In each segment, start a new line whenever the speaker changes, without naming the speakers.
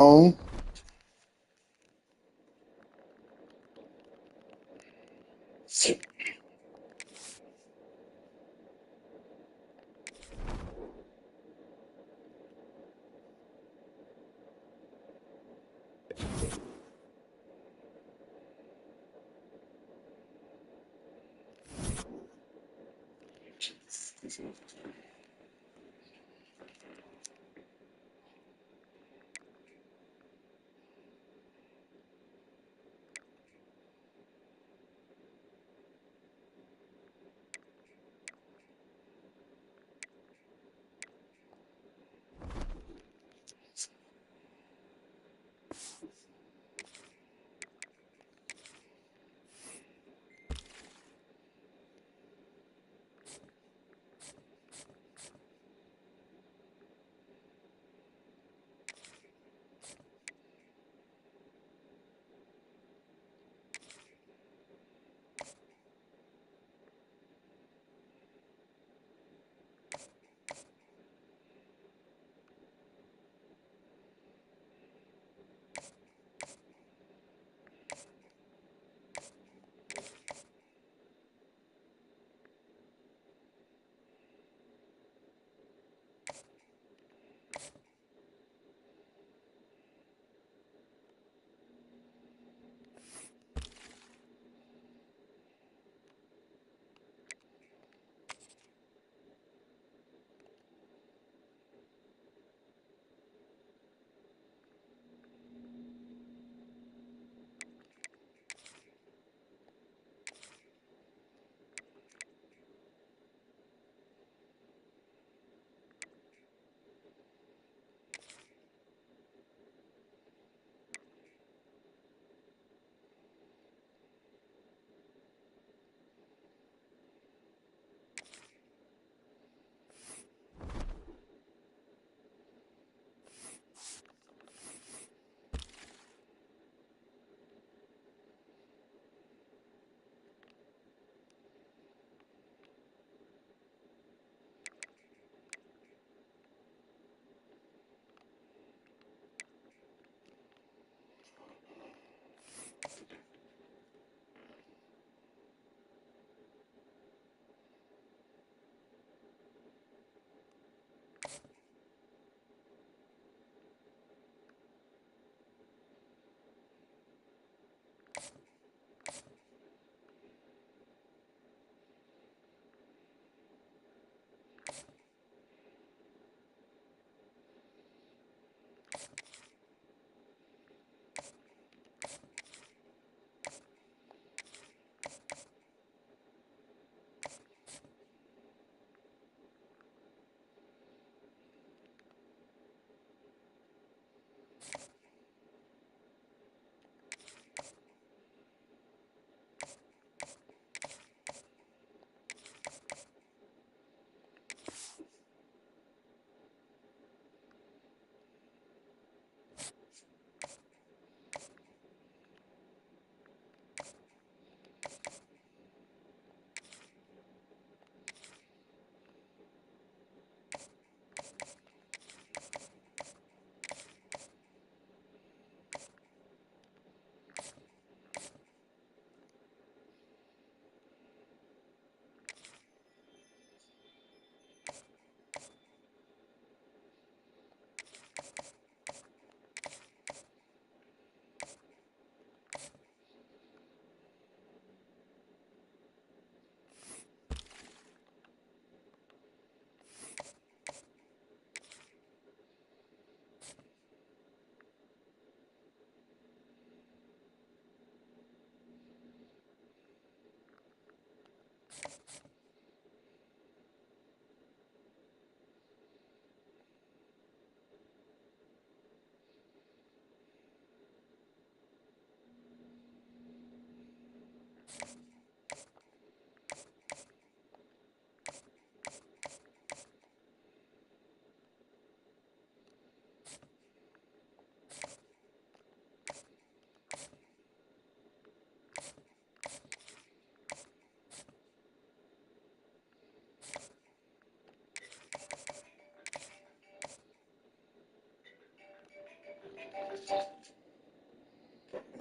Oh,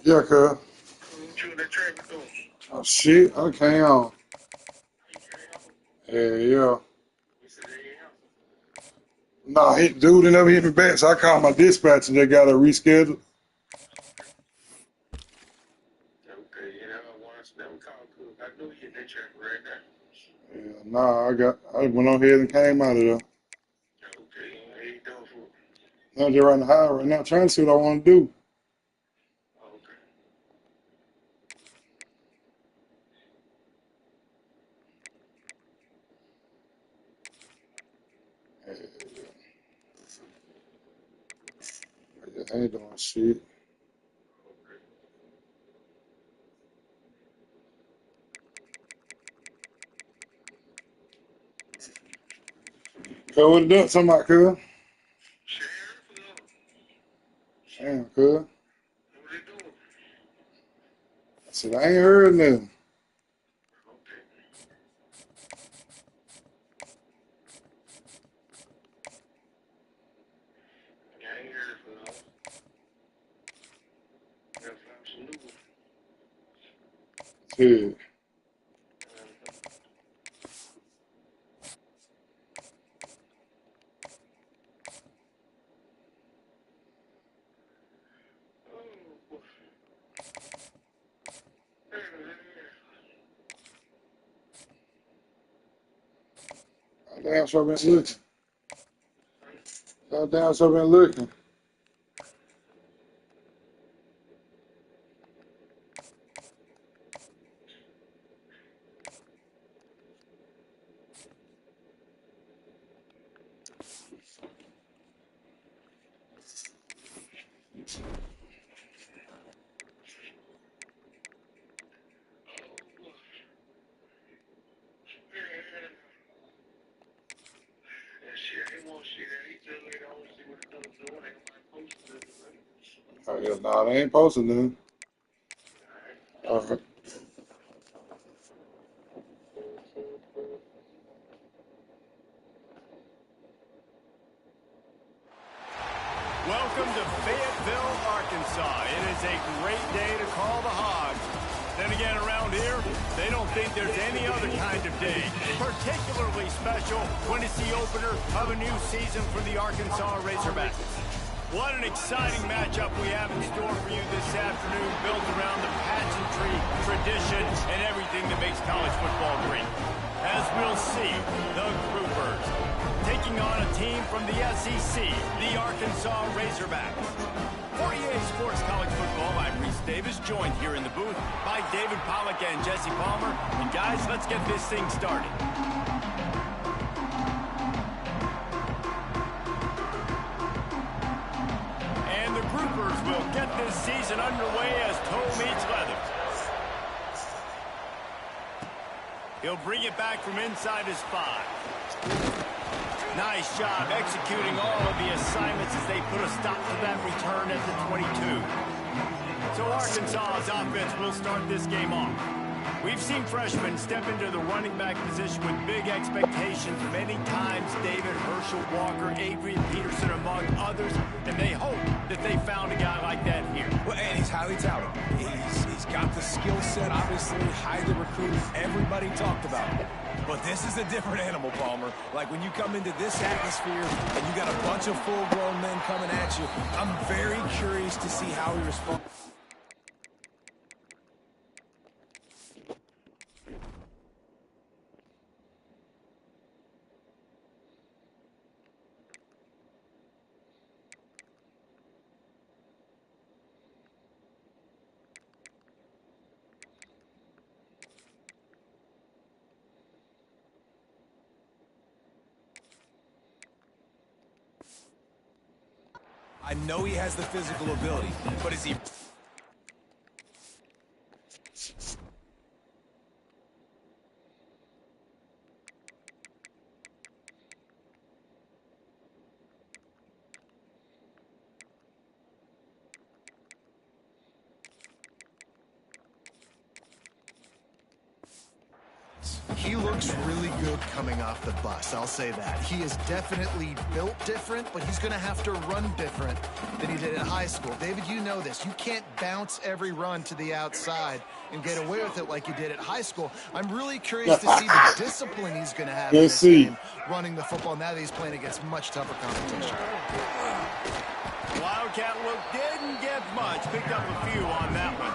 Yeah, cuz.
What you in that traffic doing?
Oh, shit. I came on. Yeah.
You said they ain't answer.
Nah, dude never hit me back, so I called my dispatch and they got it rescheduled.
Okay, you know, once them call cook, I knew you in that traffic right now.
Yeah, nah, I went on ahead and came out of there.
Okay, how you doing for it?
I'm just running the high right now, trying to see what I want to do.
Okay.
Yeah, I ain't doing shit. Cuz, what it up? Talking about, cuz?
Sheriff,
Damn, cuz.
what they doing?
I said, I ain't heard nothing.
Okay. I ain't heard from them. Gotta find some new ones.
Shit.
Oh, boy.
I damn sure been looking. I damn sure been looking.
That shit ain't want shit. He just later on see what the dude's doing. Ain't nobody posting nothing.
Oh, yeah, nah, they ain't posting nothing.
Alright.
All right.
Welcome to Fayetteville, Arkansas. It is a great day to call the Hogs. Then again, around here, they don't think there's any other kind of day. Particularly special when it's the opener of a new season for the Arkansas Razorbacks. What an exciting matchup we have in store for you this afternoon, built around the pageantry, tradition, and everything that makes college football great. As we'll see, the Groupers taking on a team from the SEC, the Arkansas Razorbacks. 48 Sports College Football, I'm Reese Davis, joined here in the booth by David Pollack and Jesse Palmer. And guys, let's get this thing started. And the Groupers will get this season underway as toe meets leather. He'll bring it back from inside his 5. Nice job executing all of the assignments as they put a stop to that return at the 22. So Arkansas's offense will start this game off. We've seen freshmen step into the running back position with big expectations many times. David, Herschel Walker, Adrian Peterson, among others. And they hope that they found a guy like that here.
Well, and he's highly touted. He's got the skill set, obviously, highly recruited. Everybody talked about it. But this is a different animal, Palmer. Like when you come into this atmosphere and you got a bunch of full-grown men coming at you, I'm very curious to see how he responds. I know he has the physical ability, but is he...
He looks really good coming off the bus, I'll say that. He is definitely built different, but he's going to have to run different than he did in high school. David, you know this. You can't bounce every run to the outside and get away with it like you did at high school. I'm really curious to see the discipline he's going to have in this game, running the football now that he's playing against much tougher competition.
Wildcat look didn't get much. Picked up a few on that one.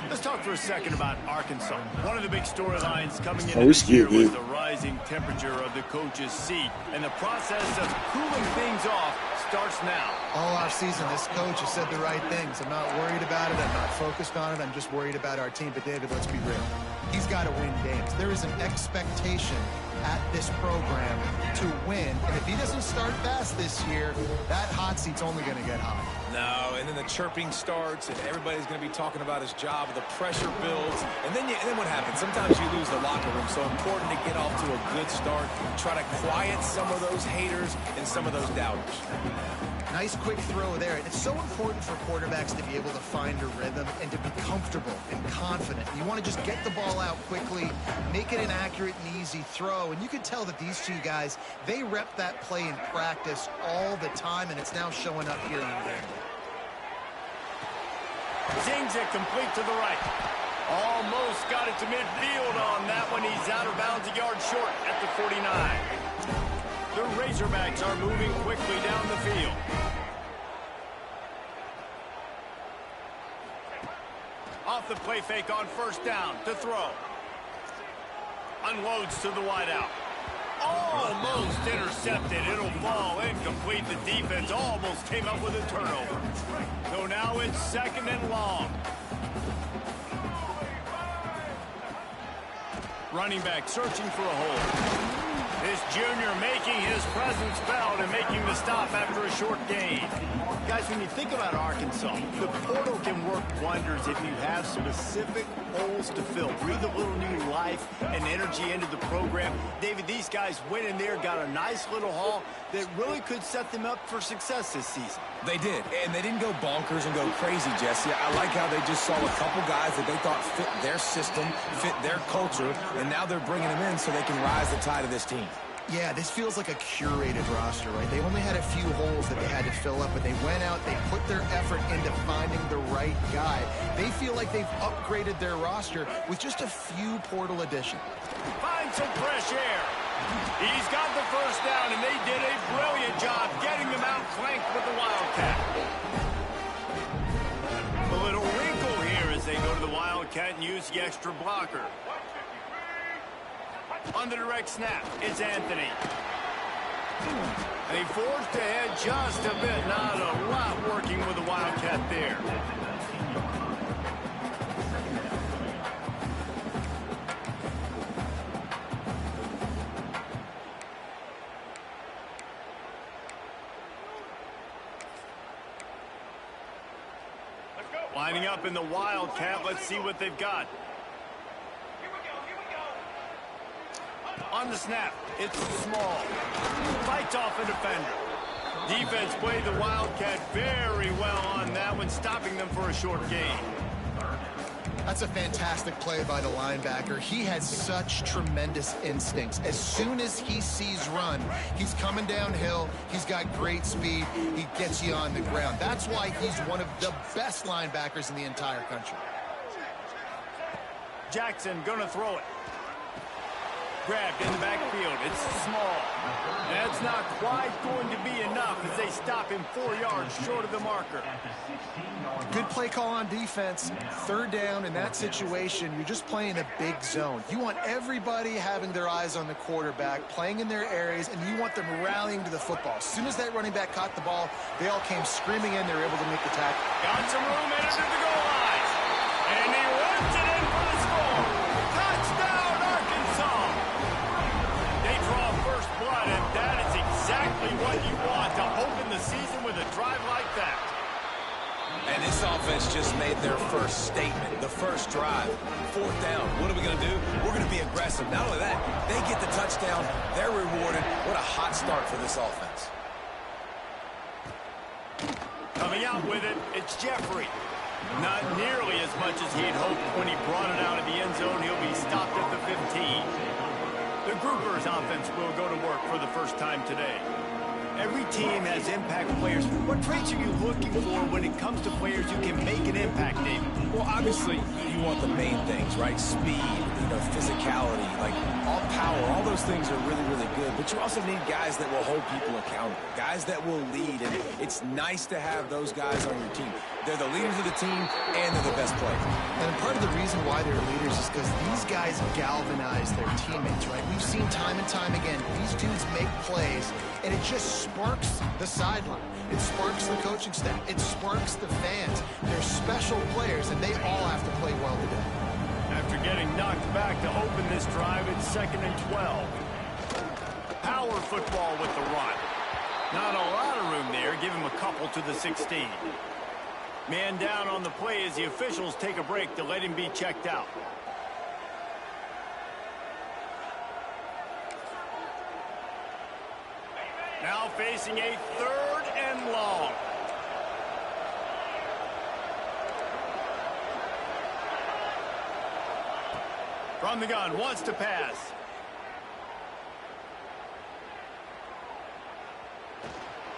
Let's talk for a second about Arkansas. One of the big storylines coming into this year was the rising temperature of the coach's seat. And the process of cooling things off starts now.
All offseason, this coach has said the right things. I'm not worried about it. I'm not focused on it. I'm just worried about our team. But, David, let's be real. He's got to win games. There is an expectation at this program to win. And if he doesn't start fast this year, that hot seat's only going to get hot.
No, and then the chirping starts, and everybody's going to be talking about his job. The pressure builds, and then what happens? Sometimes you lose the locker room. So important to get off to a good start. Try to quiet some of those haters and some of those doubters.
Nice quick throw there. It's so important for quarterbacks to be able to find a rhythm and to be comfortable and confident. You want to just get the ball out quickly, make it an accurate and easy throw. And you can tell that these two guys, they rep that play in practice all the time, and it's now showing up here in the game.
Zings it complete to the right. Almost got it to midfield on that one. He's out of bounds, a yard short at the 49. The Razorbacks are moving quickly down the field. Off the play fake on first down to throw. Unloads to the wideout. Almost intercepted. It'll fall incomplete. The defense almost came up with a turnover. So now it's second and long. Running back searching for a hole. This junior making his presence felt and making the stop after a short gain. Guys, when you think about Arkansas, the portal can work wonders if you have specific holes to fill. Breathe a little new life and energy into the program. David, these guys went in there, got a nice little haul that really could set them up for success this season.
They did, and they didn't go bonkers and go crazy, Jesse. I like how they just saw a couple guys that they thought fit their system, fit their culture, and now they're bringing them in so they can rise the tide of this team.
Yeah, this feels like a curated roster, right? They only had a few holes that they had to fill up, but they went out, they put their effort into finding the right guy. They feel like they've upgraded their roster with just a few portal additions.
Find some fresh air. He's got the first down, and they did a brilliant job getting them out flanked with the Wildcat. A little wrinkle here as they go to the Wildcat and use the extra blocker. On the direct snap, it's Anthony. They forced ahead just a bit. Not a lot working with the Wildcat there. Lining up in the Wildcat. Let's see what they've got. On the snap, it's Small. Fights off a defender. Defense played the Wildcat very well on that one, stopping them for a short gain.
That's a fantastic play by the linebacker. He has such tremendous instincts. As soon as he sees run, he's coming downhill. He's got great speed. He gets you on the ground. That's why he's one of the best linebackers in the entire country.
Jackson gonna throw it. Grabbed in the backfield. It's Small. That's not quite going to be enough as they stop him 4 yards short of the marker.
Good play call on defense. Third down in that situation, you're just playing a big zone. You want everybody having their eyes on the quarterback, playing in their areas, and you want them rallying to the football. As soon as that running back caught the ball, they all came screaming in. They were able to make the tackle.
Got some room in to the goal line. And he runs it in for the score. Touchdown, Arkansas. They draw first blood, and that is exactly what you want to open the season with a drive like that.
And this offense just made their first statement, the first drive. Fourth down. What are we going to do? We're going to be aggressive. Not only that, they get the touchdown. They're rewarded. What a hot start for this offense.
Coming out with it, it's Jeffrey. Not nearly as much as he'd hoped when he brought it out of the end zone. He'll be stopped at the 15. The Groupers offense will go to work for the first time today. Every team has impact players. What traits are you looking for when it comes to players who can make an impact, David?
Well, obviously, you want the main things, right? Speed, physicality, like all power, all those things are really, really good. But you also need guys that will hold people accountable, guys that will lead. And it's nice to have those guys on your team. They're the leaders of the team, and they're the best players.
And part of the reason why they're leaders is because these guys galvanize their teammates, right? We've seen time and time again, these dudes make plays, and it just sparks the sideline. It sparks the coaching staff. It sparks the fans. They're special players, and they all have to play well today.
After getting knocked back to open this drive, it's 2nd and 12. Power football with the run. Not a lot of room there. Give him a couple to the 16. Man down on the play as the officials take a break to let him be checked out. Now facing a 3rd and long. From the gun, wants to pass.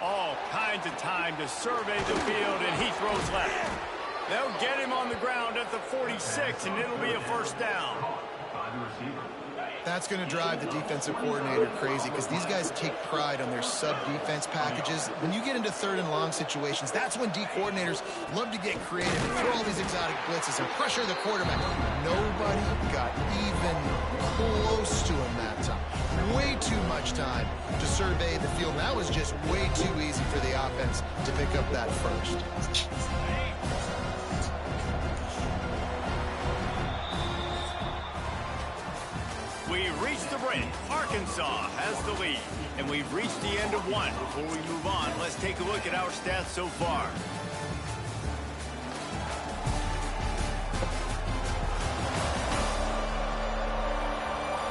All kinds of time to survey the field, and he throws left. They'll get him on the ground at the 46, and it'll be a first down.
That's going to drive the defensive coordinator crazy because these guys take pride on their sub-defense packages. When you get into 3rd and long situations, that's when D coordinators love to get creative and throw all these exotic blitzes and pressure the quarterback. Nobody got even close to him that time. Way too much time to survey the field. That was just way too easy for the offense to pick up that first.
We've reached the break. Arkansas has the lead. And we've reached the end of one. Before we move on, let's take a look at our stats so far.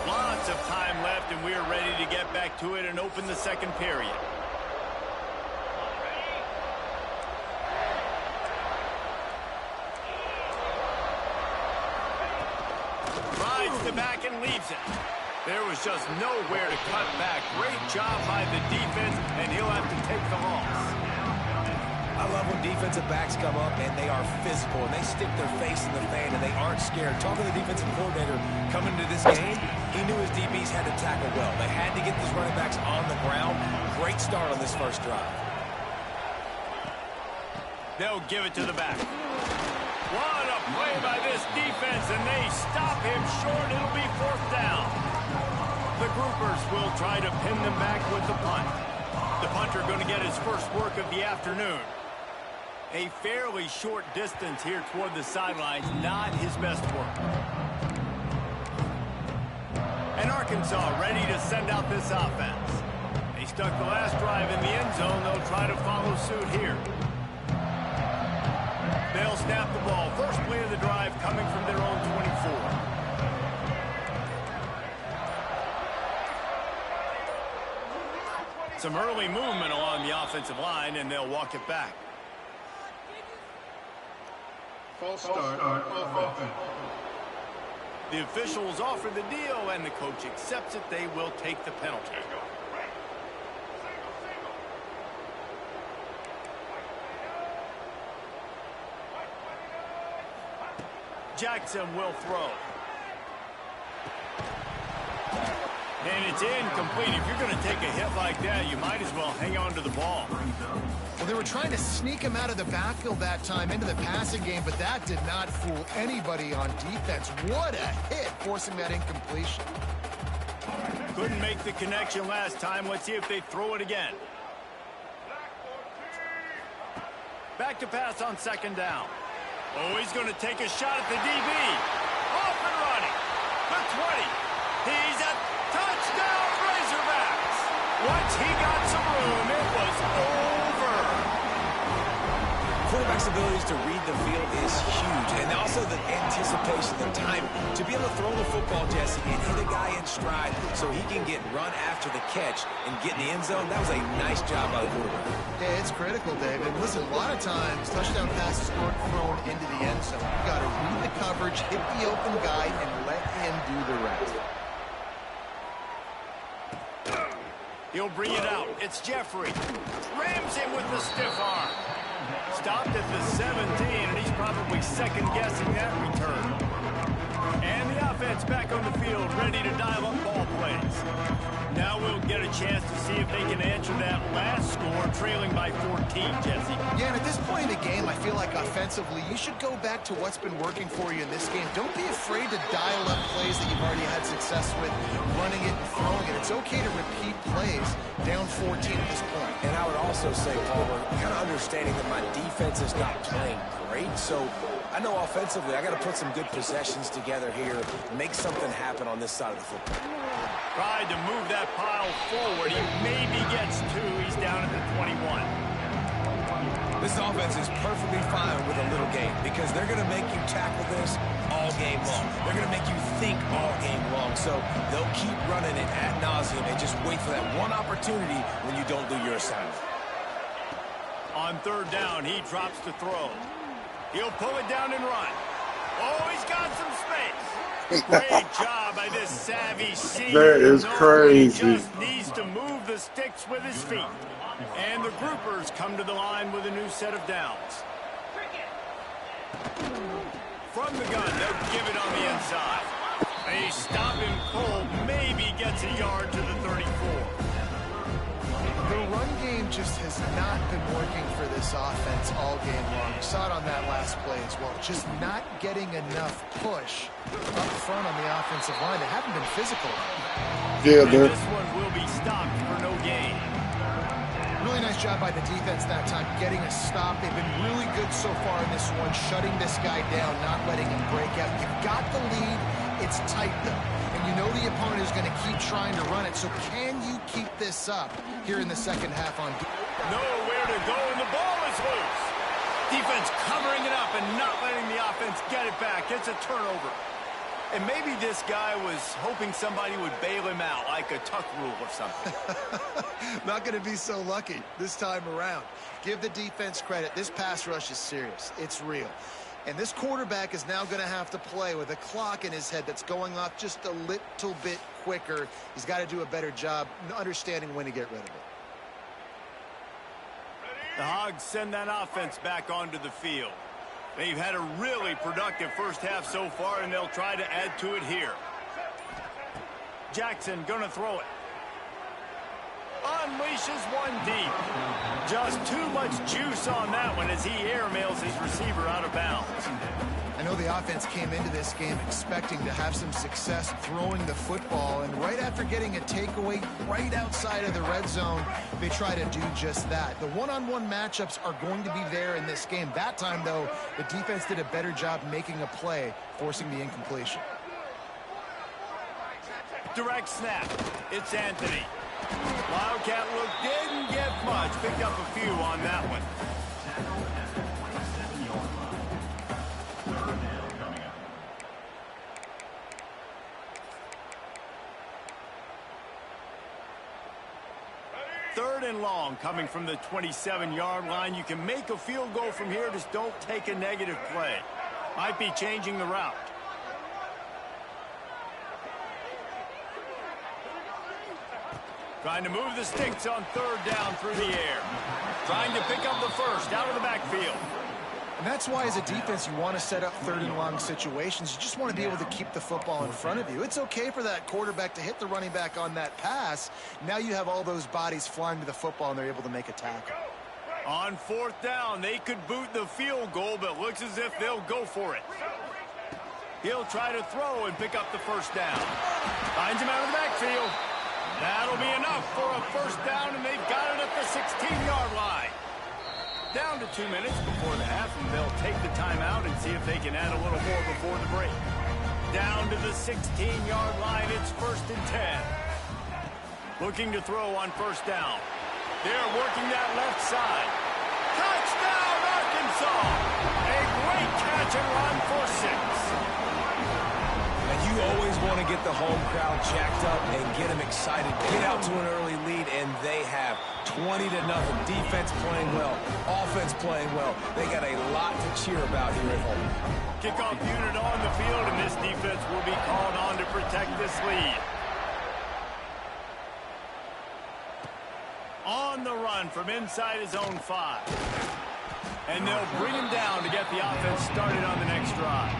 Lots of time left, and we're ready to get back to it and open the 2nd period. Rides the back and leaves it. There was just nowhere to cut back. Great job by the defense, and he'll have to take the loss.
I love when defensive backs come up and they are physical and they stick their face in the fan and they aren't scared. Talking to the defensive coordinator coming into this game, he knew his DBs had to tackle well. They had to get these running backs on the ground. Great start on this first drive.
They'll give it to the back. What a play by this defense, and they stop him short. It'll be 4th down. The Groupers will try to pin them back with the punt. The punter going to get his first work of the afternoon. A fairly short distance here toward the sidelines, not his best work. And Arkansas ready to send out this offense. They stuck the last drive in the end zone. They'll try to follow suit here. They'll snap the ball. First play of the drive coming from their own 24. Some early movement along the offensive line, and they'll walk it back.
False start on offense.
The officials offer the deal, and the coach accepts it. They will take the penalty. Jackson will throw. And it's incomplete. If you're going to take a hit like that, you might as well hang on to the ball.
Well, they were trying to sneak him out of the backfield that time into the passing game, but that did not fool anybody on defense. What a hit, forcing that incompletion.
Couldn't make the connection last time. Let's see if they throw it again. Back to pass on 2nd down. Oh, he's going to take a shot at the DB. Off and running. The 20. He's a touchdown, Razorbacks. Once he got some room, it was over.
quarterback's abilities to read the field is huge, and also the anticipation, the timing. To be able to throw the football, Jesse, and hit a guy in stride so he can get run after the catch and get in the end zone, that was a nice job by the quarterback.
Yeah, it's critical, David. Listen, a lot of times, touchdown passes aren't thrown into the end zone. You've got to read the coverage, hit the open guy, and let him do the rest.
He'll bring it out. It's Jeffrey. Rams him with the stiff arm. Stopped at the 17, and he's probably second-guessing that return. And the offense back on the field, ready to dial up ball plays. Now we'll get a chance to see if they can answer that last score, trailing by 14, Jesse.
Yeah, and at this point in the game, I feel like offensively, you should go back to what's been working for you in this game. Don't be afraid to dial up plays that you've already had success with, running it and throwing it. It's okay to repeat plays down 14 at this point.
And I would also say, Palmer, kind of understanding that my defense is not playing great, so I know offensively I got to put some good possessions together here, make something happen on this side of the football.
Tried to move that pile forward. He maybe gets two. He's down at the 21.
This offense is perfectly fine with a little game because they're going to make you tackle this all game long. They're going to make you think all game long. So they'll keep running it ad nauseum and just wait for that one opportunity when you don't do your assignment.
On third down, he drops to throw. He'll pull it down and run. Oh, he's got some space. Great job by this savvy senior.
That is crazy.
He just needs to move the sticks with his feet. And the groupers come to the line with a new set of downs. From the gun, they'll give it on the inside. They stop him cold, maybe gets a yard to the 34.
The run game just has not been working for this offense all game long. You saw it on that last play as well. Just not getting enough push up front on the offensive line. They haven't been physical.
Yeah,
And
dude.
this one will be stopped for no gain.
Really nice job by the defense that time, getting a stop. They've been really good so far in this one, shutting this guy down, not letting him break out. You've got the lead. It's tight, though. And you know the opponent is going to keep trying to run it. So can you keep this up here in the second half on defense?
Nowhere to go, and the ball is loose. Defense covering it up and not letting the offense get it back. It's a turnover. And maybe this guy was hoping somebody would bail him out, like a tuck rule or something.
Not going to be so lucky this time around. Give the defense credit. This pass rush is serious. It's real. And this quarterback is now going to have to play with a clock in his head that's going off just a little bit quicker. He's got to do a better job understanding when to get rid of it.
The Hogs send that offense back onto the field. They've had a really productive first half so far, and they'll try to add to it here. Jackson gonna throw it. Unleashes one deep. Just too much juice on that one as he airmails his receiver out of bounds.
I know the offense came into this game expecting to have some success throwing the football, and right after getting a takeaway right outside of the red zone, they try to do just that. The one-on-one matchups are going to be there in this game. That time, though, the defense did a better job making a play, forcing the incompletion.
Direct snap. It's Anthony. Wildcat look didn't get much. Picked up a few on that one. Third and long coming from the 27-yard line. You can make a field goal from here. Just don't take a negative play. Might be changing the route. Trying to move the sticks on third down through the air. Trying to pick up the first out of the backfield.
And that's why, as a defense, you want to set up third and long situations. You just want to be able to keep the football in front of you. It's okay for that quarterback to hit the running back on that pass. Now you have all those bodies flying to the football, and they're able to make a tackle.
On fourth down, they could boot the field goal, but looks as if they'll go for it. He'll try to throw and pick up the first down. Finds him out of the backfield. That'll be enough for a first down, and they've got it at the 16-yard line. Down to 2 minutes before the half, and they'll take the timeout and see if they can add a little more before the break. Down to the 16-yard line, it's 1st and 10. Looking to throw on first down. They're working that left side. Touchdown, and run for 6.
And you always want to get the home crowd jacked up and get them excited. Get out to an early lead, and they have 20-0. Defense playing well, offense playing well. They got a lot to cheer about here at home.
Kickoff unit on the field, and this defense will be called on to protect this lead. On the run from inside his own 5. And they'll bring him down to get the offense started on the next drive.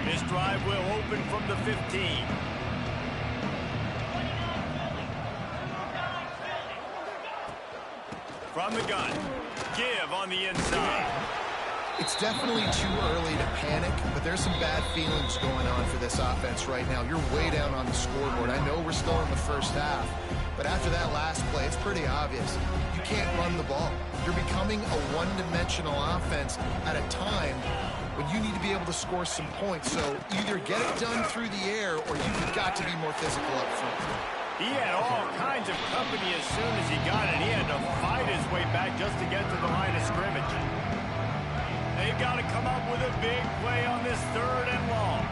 This drive will open from the 15. From the gun, give on the inside.
It's definitely too early to panic, but there's some bad feelings going on for this offense right now. You're way down on the scoreboard. I know we're still in the first half, but after that last play, it's pretty obvious. You can't run the ball. You're becoming a one-dimensional offense at a time when you need to be able to score some points. So either get it done through the air or you've got to be more physical up front.
He had all kinds of company as soon as he got it. He had to fight his way back just to get to the line of scrimmage. They've got to come up with a big play on this 3rd and long.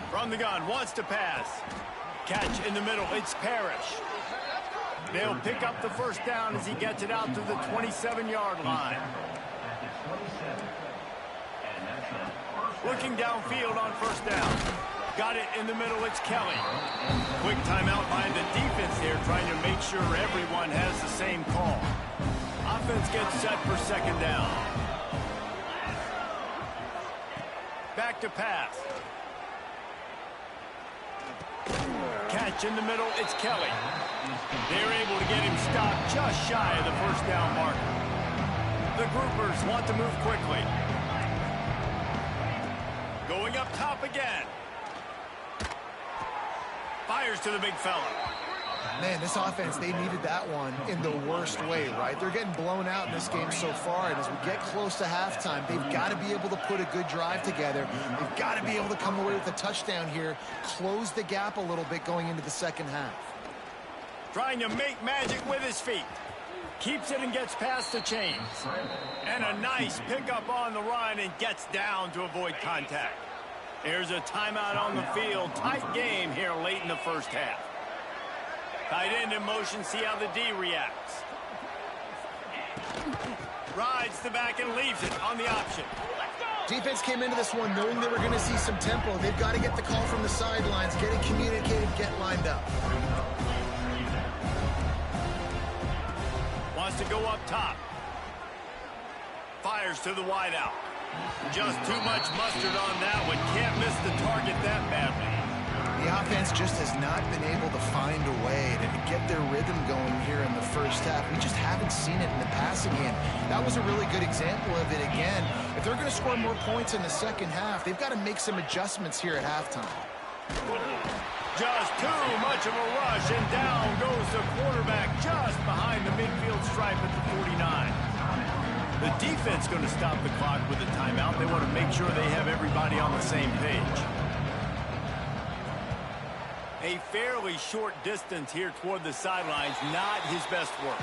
From the gun, wants to pass. Catch in the middle, it's Parrish. They'll pick up the first down as he gets it out to the 27-yard line. Looking downfield on first down. Got it in the middle, it's Kelly. Quick timeout by the defense here, trying to make sure everyone has the same call. Offense gets set for 2nd down. Back to pass. Catch in the middle, it's Kelly. They're able to get him stopped just shy of the first down marker. The groupers want to move quickly. Going up top again. Fires to the big fella.
Man, this offense, they needed that one in the worst way, right? They're getting blown out in this game so far, and as we get close to halftime, they've got to be able to put a good drive together. They've got to be able to come away with a touchdown here, close the gap a little bit going into the second half.
Trying to make magic with his feet. Keeps it and gets past the chains. And a nice pickup on the run and gets down to avoid contact. There's a timeout on the field. Tight game here late in the first half. Tight end in motion, see how the D reacts. Rides the back and leaves it on the option.
Defense came into this one knowing they were going to see some tempo. They've got to get the call from the sidelines, get it communicated, get lined up.
Wants to go up top. Fires to the wideout. Just too much mustard on that one. Can't miss the target that badly.
The offense just has not been able to find a way to get their rhythm going here in the first half. We just haven't seen it in the passing game. That was a really good example of it again. If they're going to score more points in the second half, they've got to make some adjustments here at halftime.
Just too much of a rush, and down goes the quarterback just behind the midfield stripe at the 49. The defense going to stop the clock with a timeout. They want to make sure they have everybody on the same page. A fairly short distance here toward the sidelines, not his best work.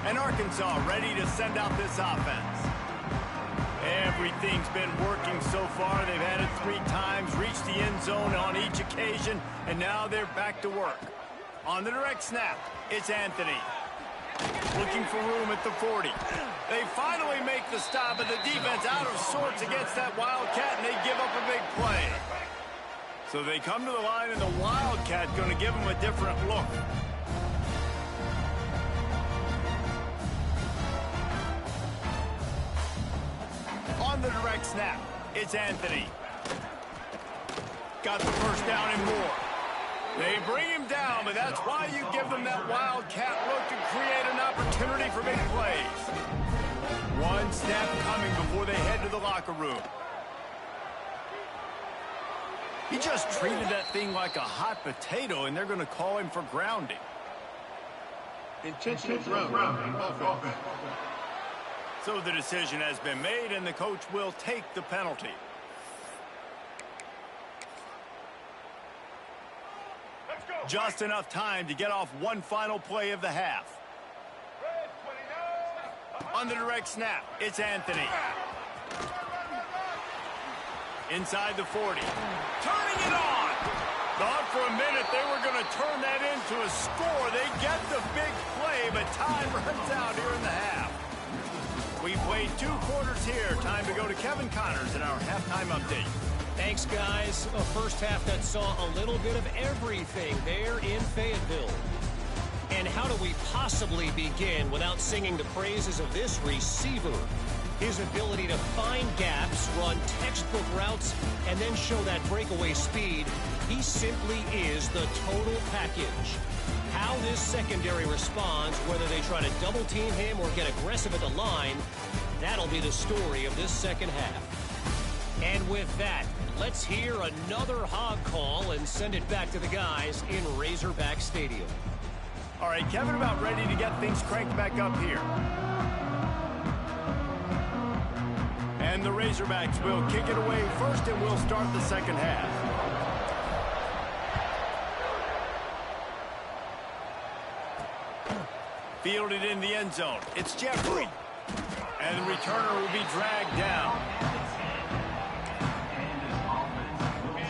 And Arkansas ready to send out this offense. Everything's been working so far. They've had it 3 times, reached the end zone on each occasion, and now they're back to work. On the direct snap, it's Anthony. Looking for room at the 40. They finally make the stop, and the defense out of sorts against that Wildcat, and they give up a big play. So they come to the line, and the Wildcat going to give them a different look. On the direct snap, it's Anthony. Got the first down and more. They bring him down, but that's why you give them that Wildcat look to create an opportunity for big plays. One snap coming before they head to the locker room. He just treated that thing like a hot potato, and they're going to call him for grounding.
Intentional grounding.
So the decision has been made, and the coach will take the penalty. Just enough time to get off one final play of the half. On the direct snap, it's Anthony. Inside the 40. Turning it on! Thought for a minute they were going to turn that into a score. They get the big play, but time runs out here in the half. We played 2 quarters here. Time to go to Kevin Connors in our halftime update.
Thanks, guys. A first half that saw a little bit of everything there in Fayetteville. And how do we possibly begin without singing the praises of this receiver? His ability to find gaps, run textbook routes, and then show that breakaway speed. He simply is the total package. How this secondary responds, whether they try to double team him or get aggressive at the line, that'll be the story of this second half. And with that, let's hear another hog call and send it back to the guys in Razorback Stadium.
All right, Kevin, about ready to get things cranked back up here. And the Razorbacks will kick it away first, and we'll start the second half. Fielded in the end zone. It's Jeffrey. And the returner will be dragged down.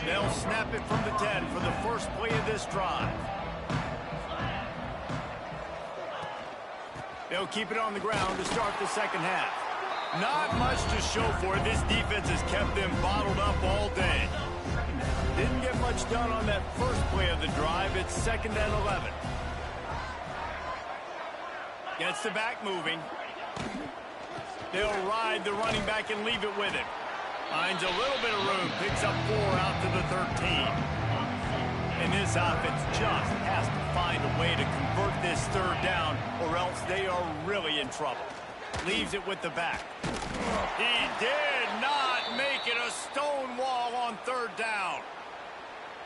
They'll snap it from the 10 for the first play of this drive. They'll keep it on the ground to start the second half. Not much to show for it. This defense has kept them bottled up all day. Didn't get much done on that first play of the drive. It's 2nd and 11. Gets the back moving. They'll ride the running back and leave it with him. Finds a little bit of room. Picks up 4 out to the 13. And this offense just has to find a way to convert this 3rd down, or else they are really in trouble. Leaves it with the back. He did not make it a stone wall on 3rd down.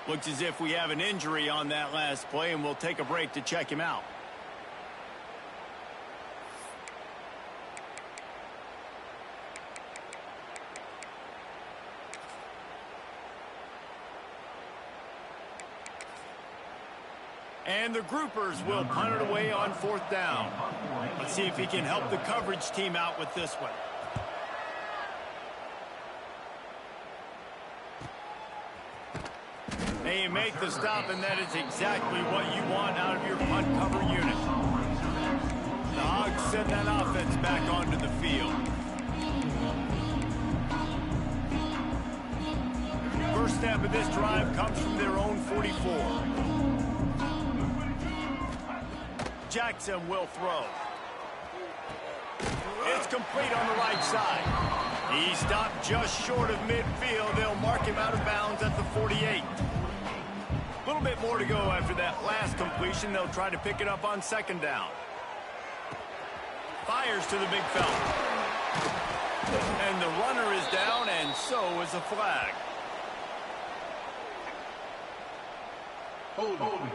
Looks as if we have an injury on that last play, and we'll take a break to check him out. And the groupers will punt it away on 4th down. Let's see if he can help the coverage team out with this one. They make the stop, and that is exactly what you want out of your punt cover unit. The Hogs send that offense back onto the field. First snap of this drive comes from their own 44. Jackson will throw. It's complete on the right side. He stopped just short of midfield. They'll mark him out of bounds at the 48. A little bit more to go after that last completion. They'll try to pick it up on 2nd down. Fires to the big fella. And the runner is down, and so is a flag.
Hold on.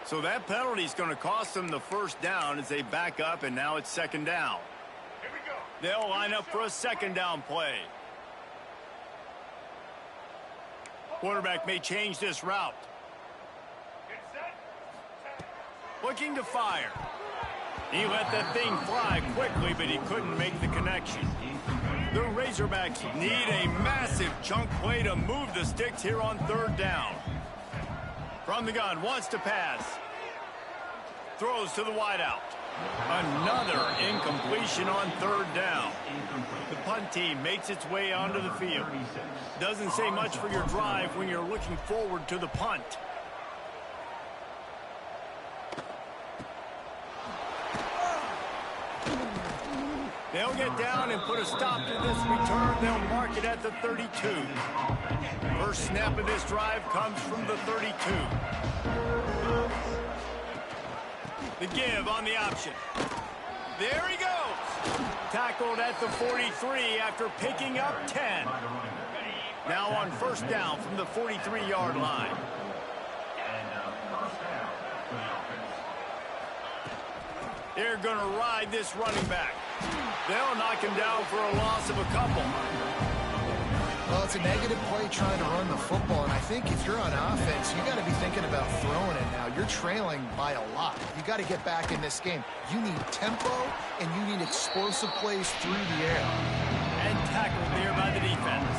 So that penalty is going to cost them the 1st down as they back up, and now it's 2nd down.
Here we go.
They'll line up for a 2nd down play. Quarterback may change this route.
Get set.
Looking to fire. He let that thing fly quickly, but he couldn't make the connection. The Razorbacks need a massive chunk play to move the sticks here on 3rd down. From the gun, wants to pass. Throws to the wideout. Another incompletion on 3rd down. The punt team makes its way onto the field. Doesn't say much for your drive when you're looking forward to the punt. They'll get down and put a stop to this return. They'll mark it at the 32. First snap of this drive comes from the 32. The give on the option. There he goes. Tackled at the 43 after picking up 10. Now on 1st down from the 43-yard line. They're going to ride this running back. They'll knock him down for a loss of a couple.
Well, it's a negative play trying to run the football, and I think if you're on offense, you got to be thinking about throwing it now. You're trailing by a lot. You got to get back in this game. You need tempo, and you need explosive plays through the air.
And tackled there by the defense.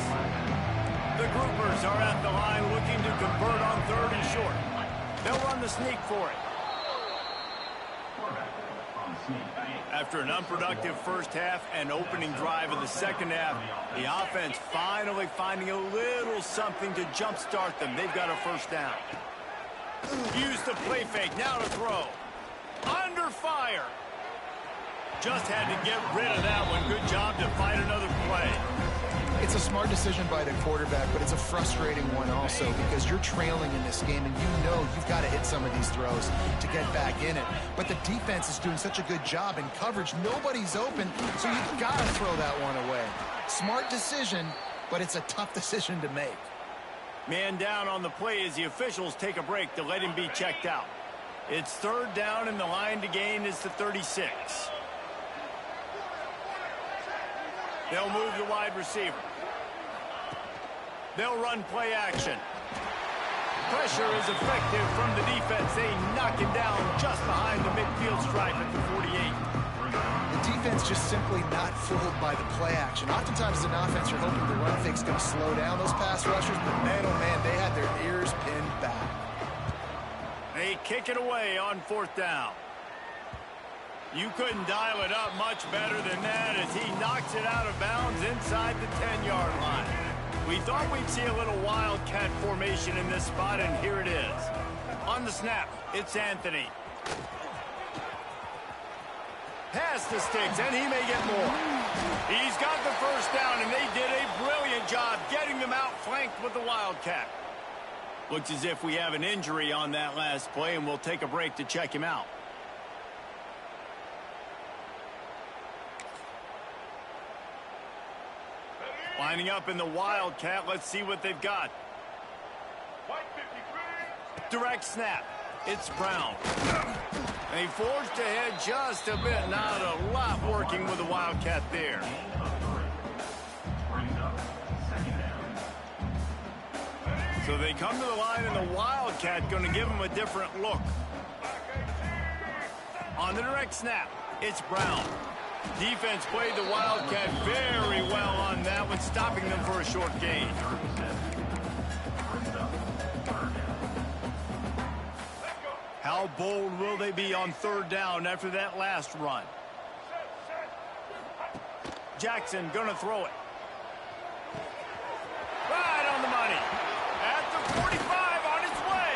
The groupers are at the line looking to convert on 3rd and short. They'll run the sneak for it. After an unproductive first half and opening drive in the second half, the offense finally finding a little something to jumpstart them. They've got a first down. Use the play fake, now to throw. Under fire. Just had to get rid of that one. Good job to find another play.
It's a smart decision by the quarterback, but it's a frustrating one also because you're trailing in this game and you know you've got to hit some of these throws to get back in it. But the defense is doing such a good job in coverage. Nobody's open, so you've got to throw that one away. Smart decision, but it's a tough decision to make.
Man down on the play as the officials take a break to let him be checked out. It's 3rd down and the line to gain is the 36. They'll move the wide receiver. They'll run play action. Pressure is effective from the defense. They knock him down just behind the midfield stripe at the 48.
The defense just simply not fooled by the play action. Oftentimes as an offense, you're hoping the run fake's going to slow down those pass rushers, but man, oh man, they had their ears pinned back.
They kick it away on 4th down. You couldn't dial it up much better than that as he knocks it out of bounds inside the 10-yard line. We thought we'd see a little wildcat formation in this spot, and here it is. On the snap, it's Anthony. Pass the sticks, and he may get more. He's got the first down, and they did a brilliant job getting them out flanked with the wildcat. Looks as if we have an injury on that last play, and we'll take a break to check him out. Lining up in the wildcat. Let's see what they've got. Direct snap. It's Brown. And he forged ahead just a bit. Not a lot working with the wildcat there. So they come to the line, and the wildcat going to give him a different look. On the direct snap, it's Brown. Defense played the wildcat very well on that one, stopping them for a short gain. How bold will they be on 3rd down after that last run? Jackson gonna throw it. Right on the money. At the 45 on its way.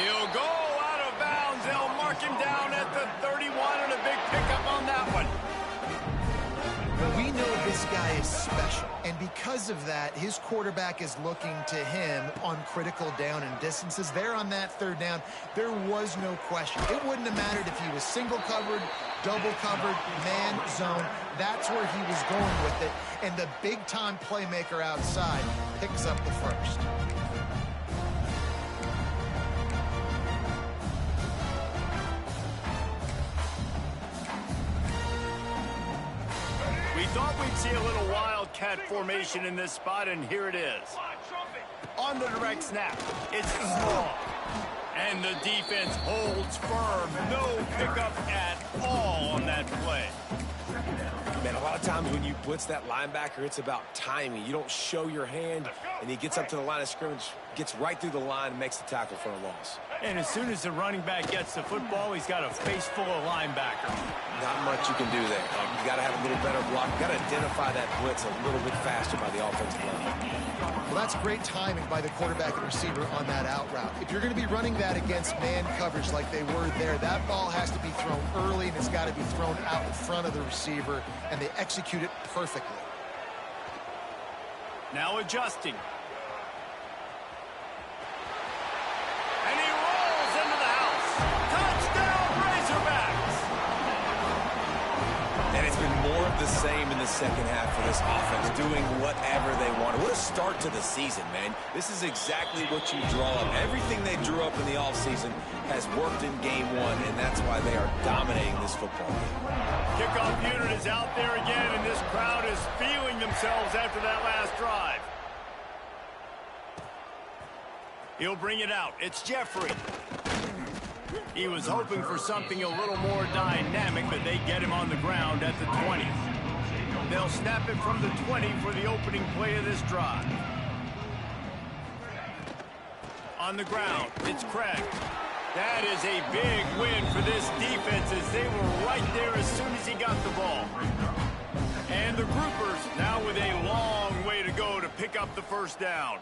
He'll go out of bounds. They'll mark him down at the 31 and a big pickup on that one.
We know this guy is special, and because of that, his quarterback is looking to him on critical down and distances. There on that 3rd down, there was no question. It wouldn't have mattered if he was single covered, double covered, man, zone. That's where he was going with it, and the big-time playmaker outside picks up the first.
Thought we'd see a little wildcat formation in this spot, and here it is. On the direct snap, it's Small. And the defense holds firm. No pickup at all on that play.
Man, a lot of times when you blitz that linebacker, it's about timing. You don't show your hand, and he gets up to the line of scrimmage, gets right through the line, and makes the tackle for a loss.
And as soon as the running back gets the football, he's got a face full of linebackers.
Not much you can do there. You got to have a little better block. You got to identify that blitz a little bit faster by the offensive line.
Well, that's great timing by the quarterback and receiver on that out route. If you're going to be running that against man coverage like they were there, that ball has to be thrown early, and it's got to be thrown out in front of the receiver, and they execute it perfectly.
Now adjusting. And he rolls into the house. Touchdown, Razorbacks!
And it's been more of the same in the second half for this offense, doing whatever they want. What a start to the season, man. This is exactly what you draw up. Everything they drew up in the offseason has worked in game one, and that's why they are dominating this football game.
Kickoff unit is out there again, and this crowd is feeling themselves after that last drive. He'll bring it out. It's Jeffrey. He was hoping for something a little more dynamic, but they get him on the ground at the 20. They'll snap it from the 20 for the opening play of this drive. On the ground, it's Craig. That is a big win for this defense as they were right there as soon as he got the ball. And the Groupers now with a long way to go to pick up the first down.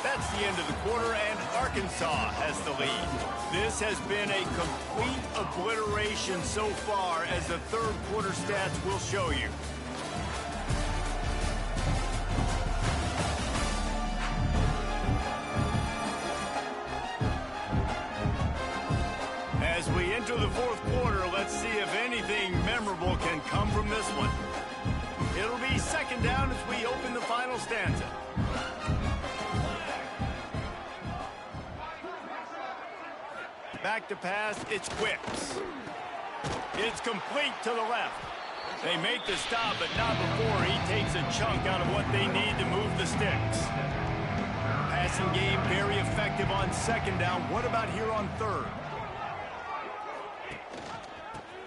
That's the end of the quarter, and Arkansas has the lead. This has been a complete obliteration so far, as the third quarter stats will show you. As we enter the fourth quarter, let's see if anything memorable can come from this one. It'll be second down as we open the final stanza. Back to pass, it's Wicks. It's complete to the left. They make the stop, but not before he takes a chunk out of what they need to move the sticks. Passing game very effective on second down. What about here on third?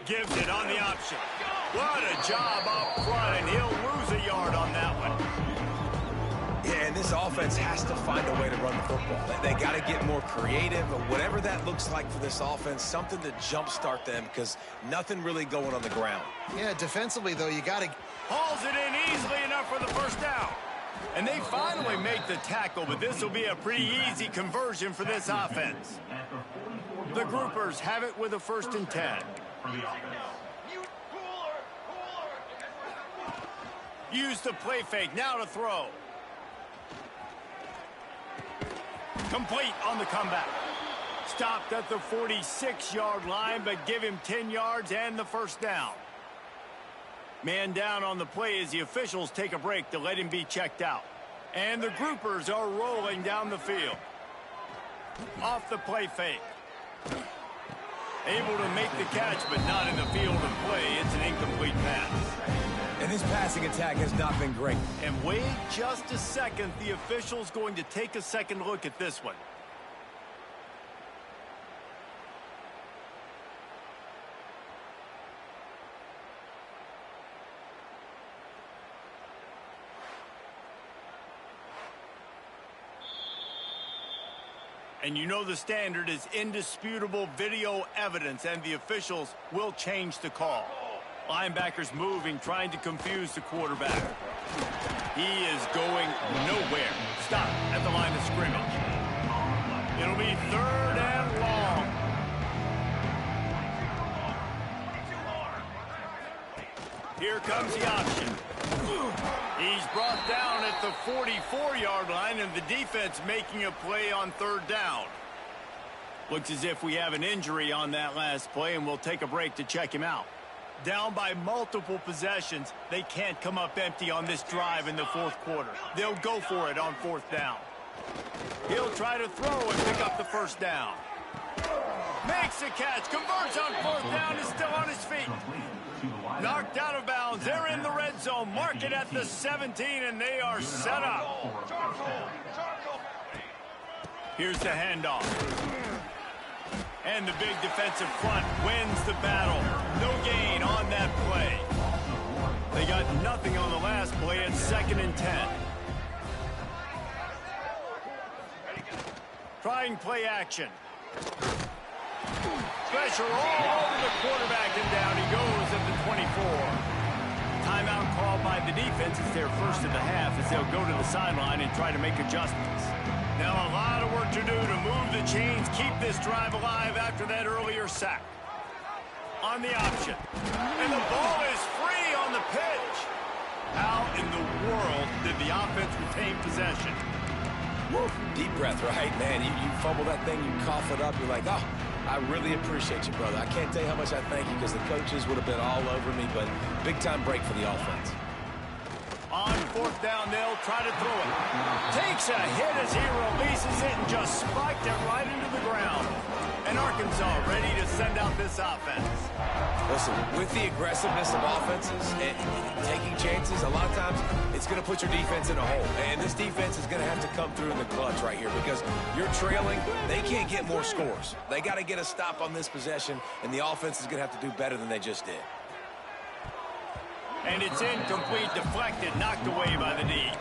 Gives it on the option. What a job up front, and he'll lose a yard on that one.
Yeah, and this offense has to find a way to run the football. They got to get more creative, but whatever that looks like for this offense, something to jumpstart them, because nothing really going on the ground.
Yeah, defensively, though, you got to...
Hauls it in easily enough for the first down. And they finally make the tackle, but this will be a pretty easy conversion for this offense. The Groupers have it with a 1st and 10. Use the play fake, now to throw. Complete on the comeback. Stopped at the 46-yard line, but give him 10 yards and the first down. Man down on the play as the officials take a break to let him be checked out. And the Groupers are rolling down the field. Off the play fake. Able to make the catch, but not in the field of play. It's an incomplete pass.
And this passing attack has not been great.
And wait just a second. The official's going to take a second look at this one. And you know the standard is indisputable video evidence, and the officials will change the call. Linebackers moving, trying to confuse the quarterback. He is going nowhere. Stop at the line of scrimmage. It'll be 3rd and long. Here comes the option. He's brought down at the 44-yard line, and the defense making a play on 3rd down. Looks as if we have an injury on that last play, and we'll take a break to check him out. Down by multiple possessions, they can't come up empty on this drive in the 4th quarter. They'll go for it on 4th down. He'll try to throw and pick up the first down. Makes the catch, converts on 4th down, is still on his feet. Knocked out of bounds. They're in the red zone. Mark it at the 17, and they are set up. Here's the handoff. And the big defensive front wins the battle. No gain on that play. They got nothing on the last play at 2nd and 10. Trying play action. Pressure all over the quarterback, and down he goes at the 24. Timeout called by the defense. It's their first of the half as they'll go to the sideline and try to make adjustments. Now a lot of work to do to move the chains, keep this drive alive after that earlier sack. On the option. And the ball is free on the pitch. How in the world did the offense retain possession?
Woo, deep breath, right? Man, you fumble that thing, you cough it up, you're like, oh, I really appreciate you, brother. I can't tell you how much I thank you because the coaches would have been all over me, but big-time break for the offense.
On fourth down, they'll try to throw it. Takes a hit as he releases it and just spiked it right into the ground. And Arkansas ready to send out this offense.
Listen, with the aggressiveness of offenses and taking chances, a lot of times it's going to put your defense in a hole. And this defense is going to have to come through in the clutch right here because you're trailing. They can't get more scores. They got to get a stop on this possession, and the offense is going to have to do better than they just did.
And it's incomplete, deflected, knocked away by the D.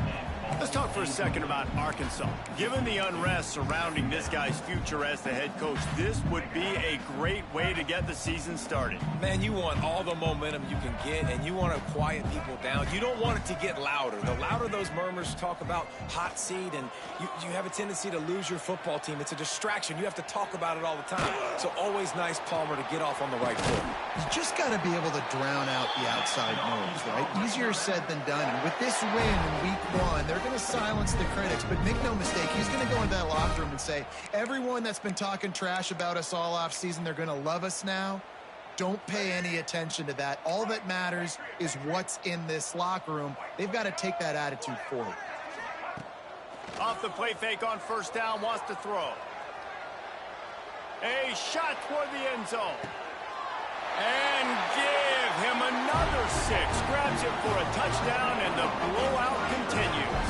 Let's talk for a second about Arkansas. Given the unrest surrounding this guy's future as the head coach, this would be a great way to get the season started.
Man, you want all the momentum you can get, and you want to quiet people down. You don't want it to get louder. The louder those murmurs talk about hot seat, and you have a tendency to lose your football team. It's a distraction. You have to talk about it all the time. So always nice, Palmer, to get off on the right foot.
You just got to be able to drown out the outside noise, right? Easier said than done. And with this win in week 1, they're going to silence the critics. But make no mistake, he's going to go into that locker room and say, everyone that's been talking trash about us all off season, they're going to love us now. Don't pay any attention to that. All that matters is what's in this locker room. They've got to take that attitude forward.
Off the play fake on first down, wants to throw. A shot toward the end zone. And give him another 6. Grabs it for a touchdown, and the blowout continues.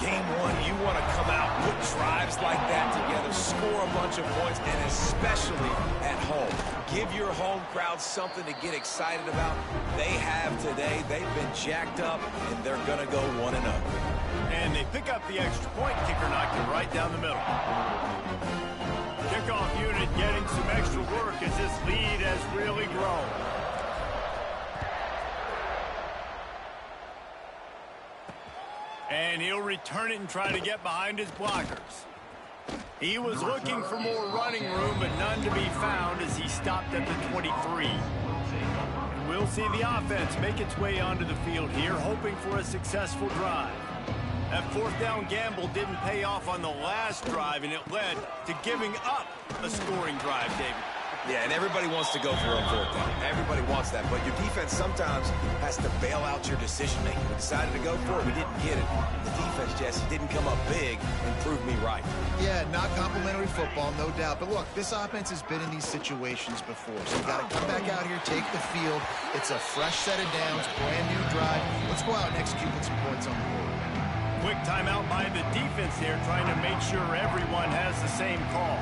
Game 1, you want to come out, put drives like that together, score a bunch of points, and especially at home. Give your home crowd something to get excited about. They have today. They've been jacked up, and they're going to go 1-0.
And they pick up the extra point. Kicker knocked it right down the middle. Kickoff unit getting some extra work as this lead has really grown. And he'll return it and try to get behind his blockers. He was looking for more running room, but none to be found as he stopped at the 23. And we'll see the offense make its way onto the field here, hoping for a successful drive. That fourth down gamble didn't pay off on the last drive, and it led to giving up a scoring drive, David.
Yeah, and everybody wants to go for a fourth down. Everybody wants that, but your defense sometimes has to bail out your decision-making. We decided to go for it. We didn't get it. The defense, Jesse, didn't come up big and prove me right.
Yeah, not complimentary football, no doubt. But look, this offense has been in these situations before, so you got to come back out here, take the field. It's a fresh set of downs, brand new drive. Let's go out and execute with some points on the board.
Quick timeout by the defense there, trying to make sure everyone has the same call.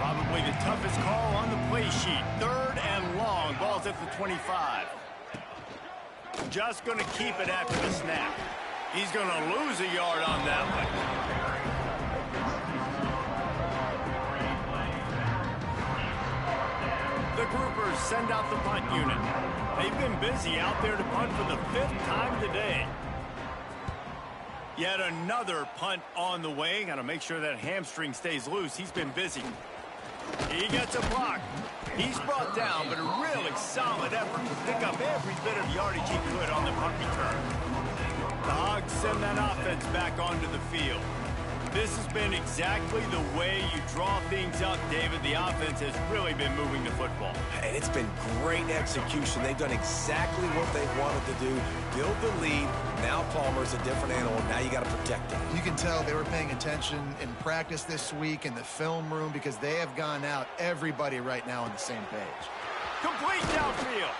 Probably the toughest call on the play sheet. 3rd and long. Ball's at the 25. Just going to keep it after the snap. He's going to lose a yard on that one. The groupers send out the punt unit. They've been busy out there to punt for the 5th time today. Yet another punt on the way. Got to make sure that hamstring stays loose. He's been busy. He gets a block. He's brought down, but a really solid effort to pick up every bit of yardage he could on the punt return. The Hogs send that offense back onto the field. This has been exactly the way you draw things up, David. The offense has really been moving the football.
And it's been great execution. They've done exactly what they wanted to do. Build the lead. Now Palmer's a different animal. Now you got to protect him.
You can tell they were paying attention in practice this week in the film room because they have gone out, everybody right now on the same page.
Complete downfield.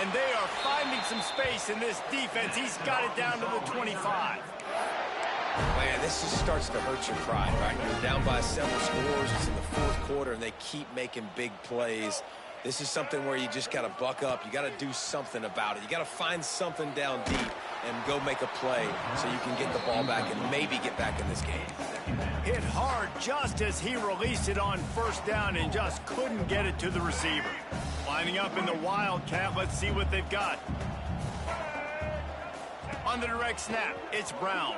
And they are finding some space in this defense. He's got it down to the 25.
Man, this just starts to hurt your pride, right? You're down by several scores. It's in the 4th quarter, and they keep making big plays. This is something where you just got to buck up. You got to do something about it. You got to find something down deep and go make a play so you can get the ball back and maybe get back in this game.
Hit hard just as he released it on first down and just couldn't get it to the receiver. Lining up in the Wildcat. Let's see what they've got. On the direct snap, it's Brown.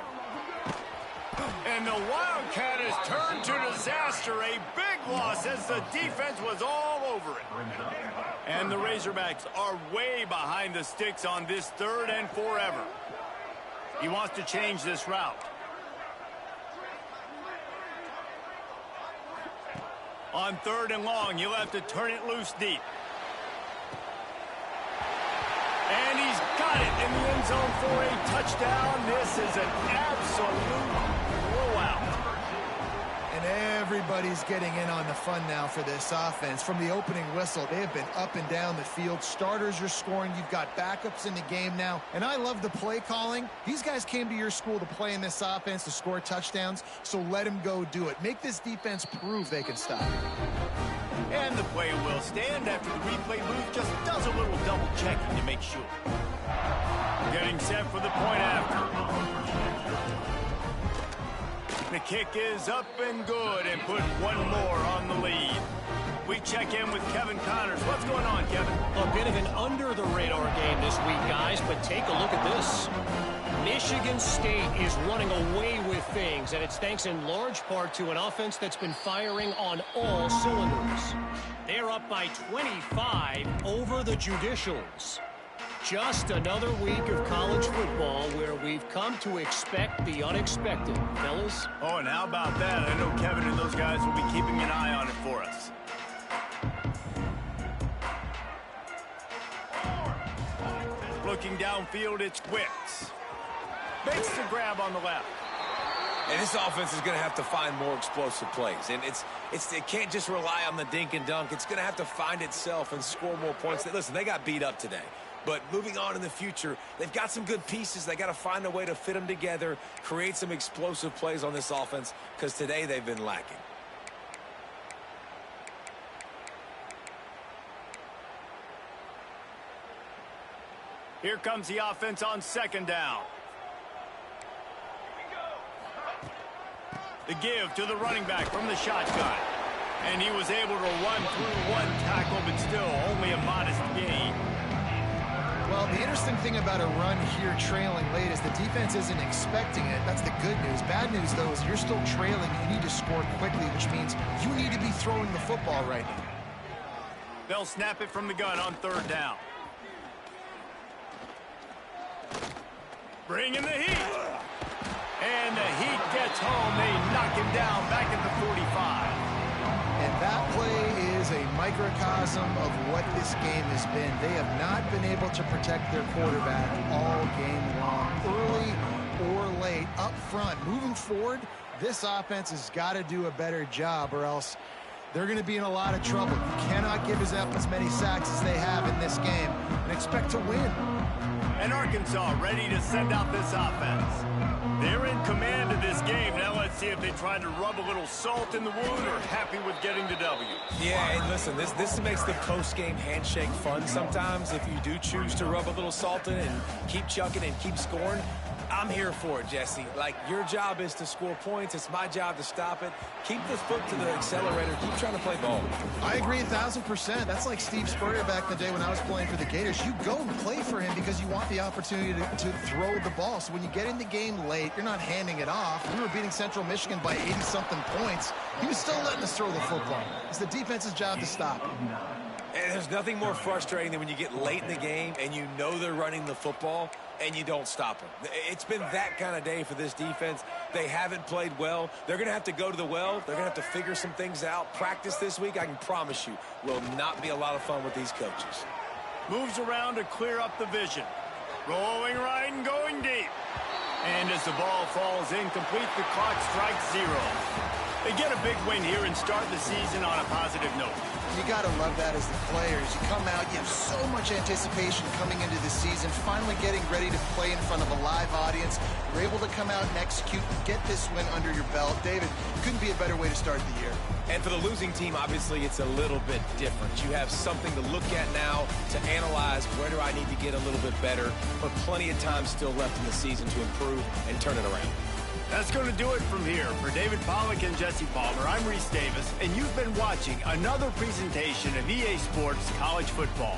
And the Wildcat has turned to disaster. A big loss as the defense was all over it. And the Razorbacks are way behind the sticks on this 3rd and forever. He wants to change this route. On 3rd and long, you'll have to turn it loose deep. And he's got it in the end zone for a touchdown. This is an absolute blowout.
And everybody's getting in on the fun now for this offense. From the opening whistle, they have been up and down the field. Starters are scoring. You've got backups in the game now. And I love the play calling. These guys came to your school to play in this offense to score touchdowns, so let them go do it. Make this defense prove they can stop it.
And the play will stand after the replay booth just does a little double checking to make sure. Getting set for the point after. The kick is up and good and put one more on the lead. We check in with Kevin Connors. What's going on, Kevin?
A bit of an under-the-radar game this week, guys, but take a look at this. Michigan State is running away with things, and it's thanks in large part to an offense that's been firing on all cylinders. They're up by 25 over the Judicials. Just another week of college football where we've come to expect the unexpected, fellas.
Oh, and how about that? I know Kevin and those guys will be keeping an eye on it for us. Looking downfield, it's Wicks. Makes the grab on the left.
And this offense is going to have to find more explosive plays. And it can't just rely on the dink and dunk. It's going to have to find itself and score more points. Listen, they got beat up today. But moving on in the future, they've got some good pieces. They got to find a way to fit them together, create some explosive plays on this offense, because today they've been lacking.
Here comes the offense on 2nd down. The give to the running back from the shotgun. And he was able to run through one tackle, but still only a modest gain.
Well, the interesting thing about a run here trailing late is the defense isn't expecting it. That's the good news. Bad news, though, is you're still trailing. You need to score quickly, which means you need to be throwing the football right now.
They'll snap it from the gun on 3rd down. Bringing the heat. And the heat gets home. They knock him down back at the 45.
And that play is a microcosm of what this game has been. They have not been able to protect their quarterback all game long, early or late, up front. Moving forward, this offense has got to do a better job, or else they're going to be in a lot of trouble. You cannot give up as many sacks as they have in this game and expect to win.
And Arkansas ready to send out this offense. They're in command of this game. Now let's see if they try to rub a little salt in the wound or happy with getting the W.
Yeah, and listen, this makes the post-game handshake fun sometimes. If you do choose to rub a little salt in and keep chucking and keep scoring, I'm here for it, Jesse. Like, your job is to score points. It's my job to stop it. Keep the foot to the accelerator. Keep trying to play ball.
I agree 1,000%. That's like Steve Spurrier back in the day when I was playing for the Gators. You go and play for him because you want the opportunity to throw the ball. So when you get in the game late, you're not handing it off. We were beating Central Michigan by 80-something points. He was still letting us throw the football. It's the defense's job to stop it.
And there's nothing more frustrating than when you get late in the game and you know they're running the football and you don't stop them. It's been that kind of day for this defense. They haven't played well. They're going to have to go to the well. They're going to have to figure some things out. Practice this week, I can promise you, will not be a lot of fun with these coaches.
Moves around to clear up the vision. Rolling right and going deep. And as the ball falls incomplete, the clock strikes 0. They get a big win here and start the season on a positive note.
You got to love that as the players. You come out, you have so much anticipation coming into the season, finally getting ready to play in front of a live audience. You're able to come out and execute and get this win under your belt. David, couldn't be a better way to start the year.
And for the losing team, obviously, it's a little bit different. You have something to look at now to analyze where do I need to get a little bit better, but plenty of time still left in the season to improve and turn it around.
That's going to do it from here. For David Pollack and Jesse Palmer, I'm Reese Davis, and you've been watching another presentation of EA Sports College Football.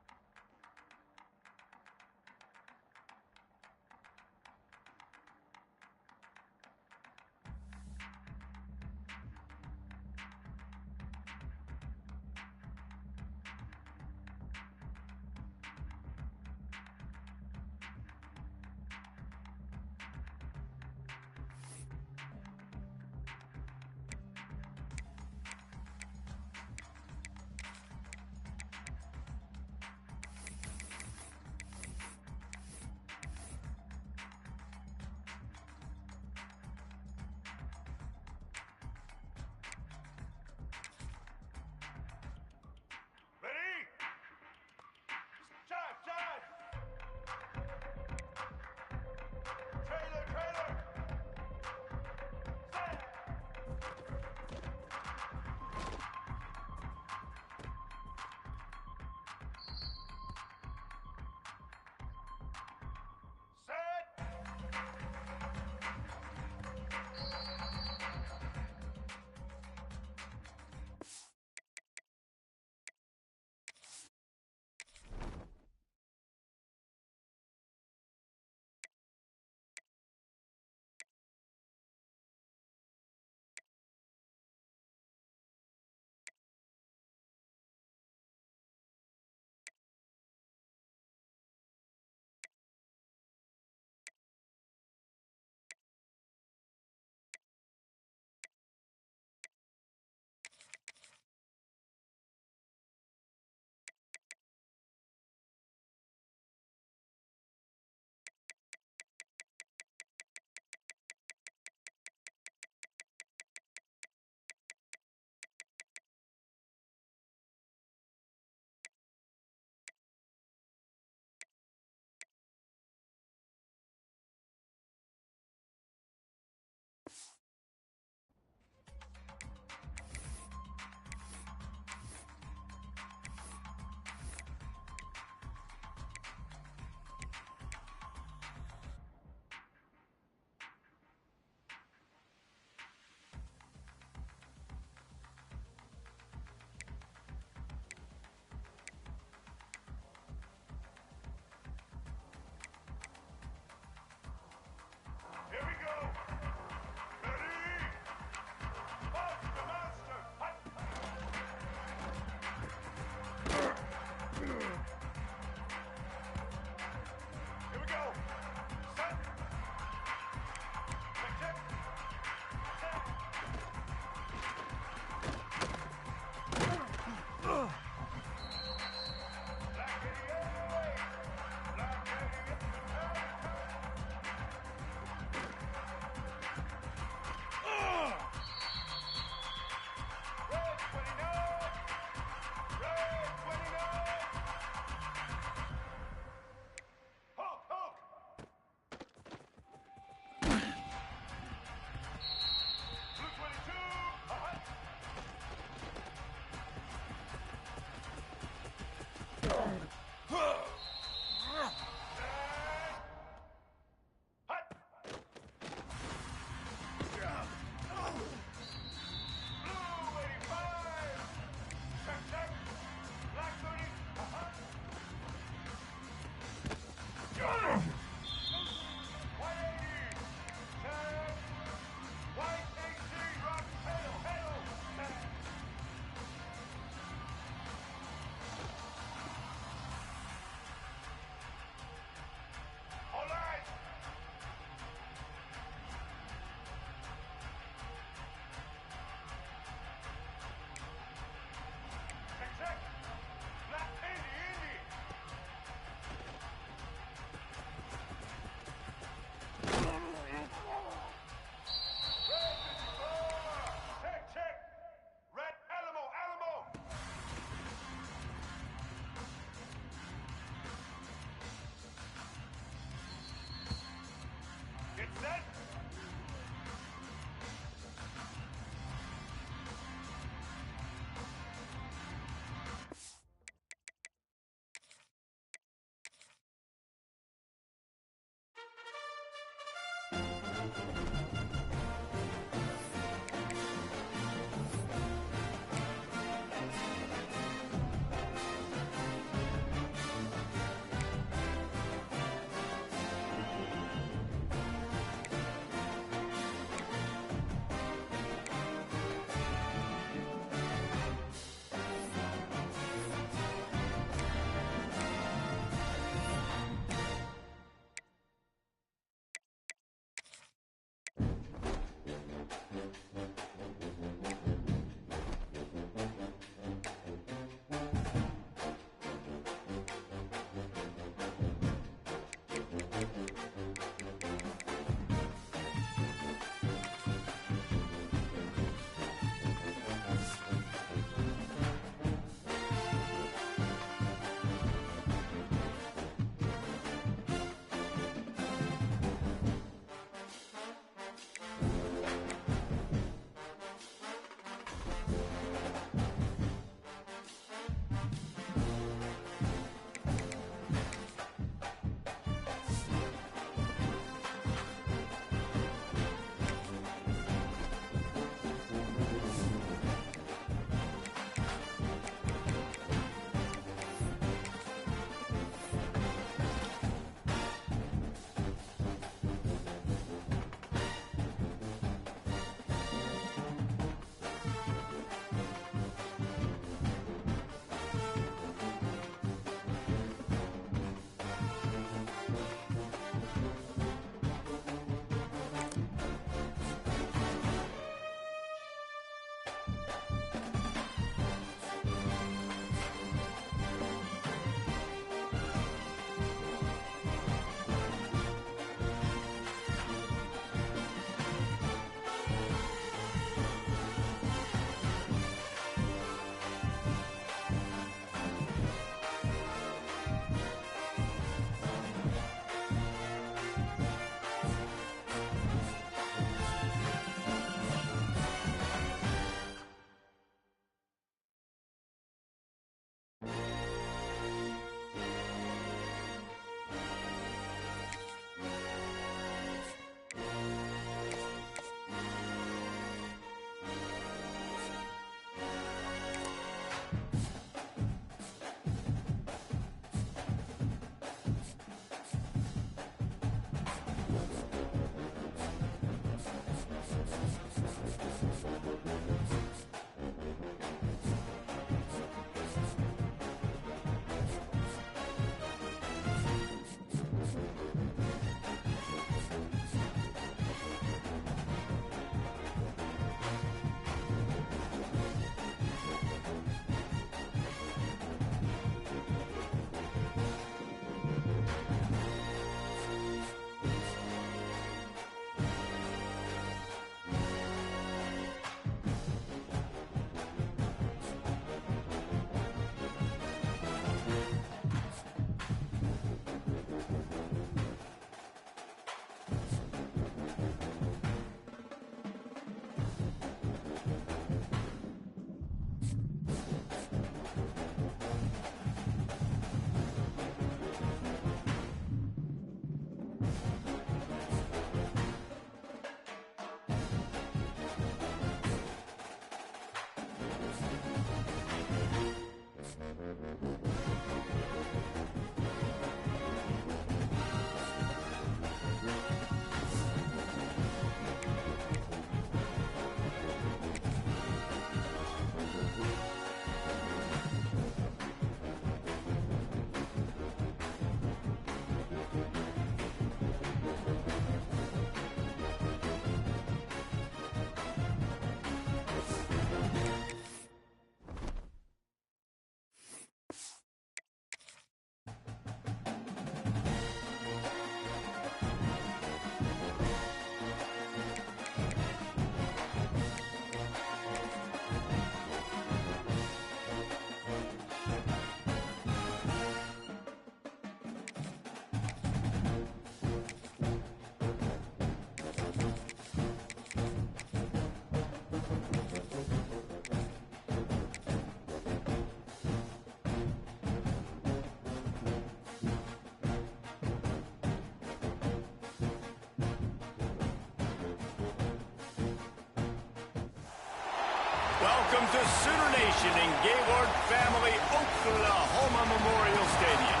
Welcome to Sooner Nation in Gaylord Family Oklahoma Memorial Stadium.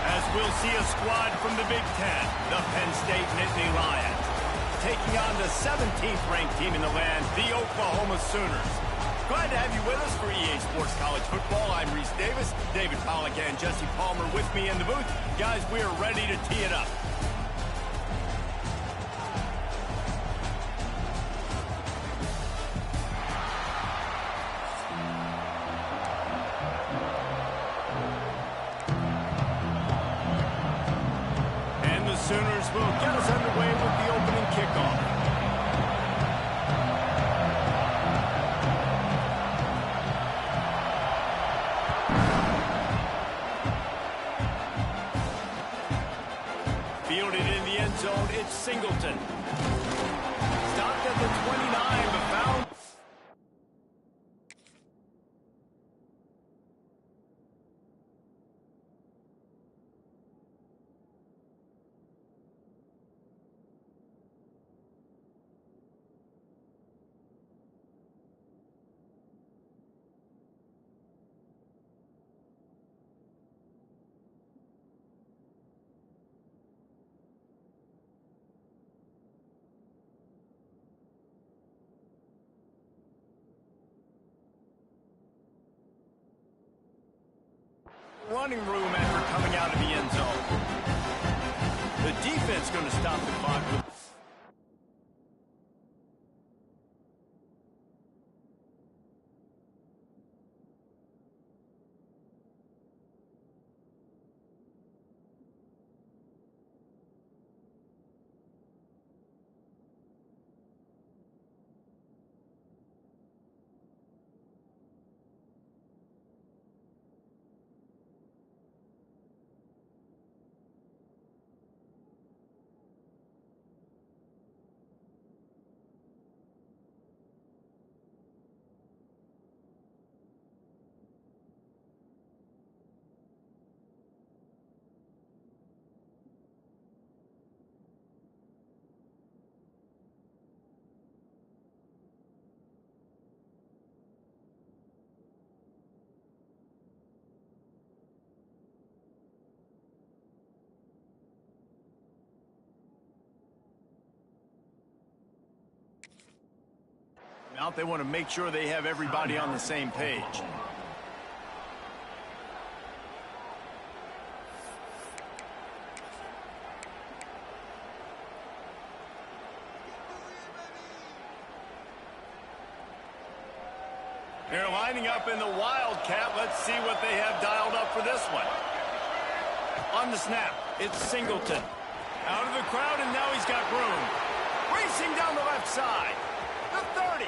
As we'll see a squad from the Big Ten, the Penn State Nittany Lions, taking on the 17th ranked team in the land, the Oklahoma Sooners. Glad to have you with us for EA Sports College Football. I'm Reese Davis, David Pollack and Jesse Palmer with me in the booth. Guys, we are ready to tee it up. Sooners will get us underway with the opening kickoff. Fielded in the end zone, it's Singleton. Stopped at the 29, but found. Running room after coming out of the end zone. The defense going to stop the clock with. Now they want to make sure they have everybody on the same page. They're lining up in the Wildcat. Let's see what they have dialed up for this one. On the snap, it's Singleton. Out of the crowd, and now he's got room. Racing down the left side. The 30.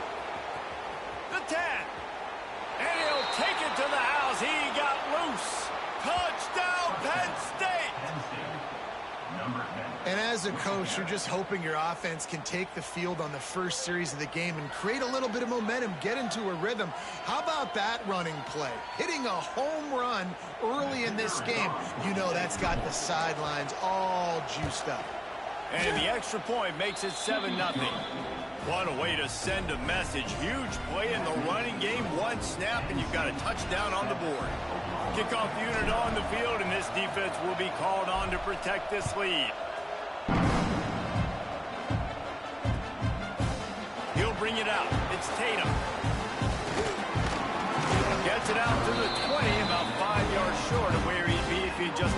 The 10. And he'll take it to the house. He got loose. Touchdown, Penn State.
And as a coach, you're just hoping your offense can take the field on the first series of the game and create a little bit of momentum, get into a rhythm. How about that running play? Hitting a home run early in this game. You know that's got the sidelines all juiced up.
And the extra point makes it 7-0. What a way to send a message. Huge play in the running game. One snap, and you've got a touchdown on the board. Kickoff unit on the field, and this defense will be called on to protect this lead. He'll bring it out. It's Tatum. Gets it out to the 20, about 5 yards short of where he'd be if he just